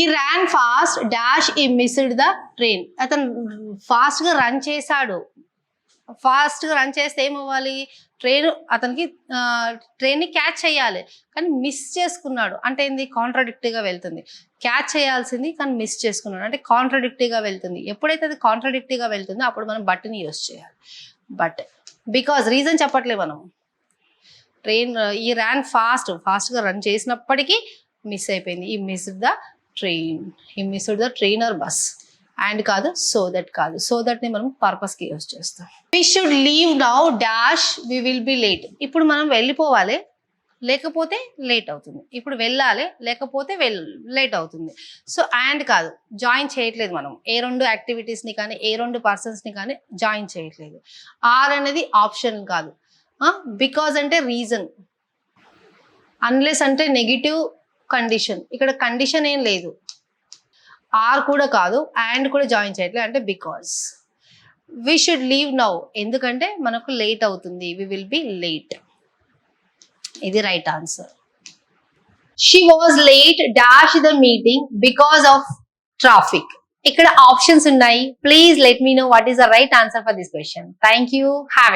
ఈ ran fast dash ఈ missed the train. అతను ఫాస్ట్ గా రన్ చేశాడు. ఫాస్ట్ గా రన్ చేస్తే ఏమవ్వాలి, ట్రైన్ అతనికి ట్రైన్ ని క్యాచ్ చేయాలి కానీ మిస్ చేసుకున్నాడు అంటే ఏంది, కాంట్రాడిక్టివ్ గా వెళ్తుంది. క్యాచ్ చేయాల్సింది కానీ మిస్ చేసుకున్నాడు అంటే కాంట్రాడిక్టివ్ గా వెళ్తుంది. ఎప్పుడైతే అది కాంట్రాడిక్టివ్ గా వెళ్తుందో అప్పుడు మనం బట్ని యూజ్ చేయాలి. బట్ బికాజ్ రీజన్ చెప్పట్లే మనం, ట్రైన్ ఈ ర్యాన్ ఫాస్ట్ గా రన్ చేసినప్పటికీ మిస్ అయిపోయింది. He missed the train, he missed the train or bus. And కాదు, సో దట్ కాదు. సో దట్ ని మనం పర్పస్ కి యూజ్ చేస్తాం. We should leave now dash we will be late. ఇప్పుడు మనం వెళ్ళిపోవాలి లేకపోతే లేట్ అవుతుంది. ఇప్పుడు వెళ్ళాలి లేకపోతే లేట్ అవుతుంది. సో అండ్ కాదు, జాయిన్ చేయట్లేదు మనం. ఏ రెండు యాక్టివిటీస్ ని కానీ ఏ రెండు పర్సన్స్ ని కానీ జాయిన్ చేయట్లేదు. ఆర్ అనేది ఆప్షన్ కాదు. బికాజ్ అంటే రీజన్, అన్లెస్ అంటే నెగిటివ్ కండిషన్. ఇక్కడ కండిషన్ ఏం లేదు. ఆర్ కూడా కాదు, అండ్ కూడా జాయిన్ చేయట్లేదు అంటే because. We should leave now ఎందుకంటే మనకు లేట్ అవుతుంది. We will be late. ఇది right answer. She was late dash the meeting because of traffic. ఇక్కడ ఆప్షన్స్ ఉన్నాయి. Please let me know what is the right answer for this question. Thank you. Have a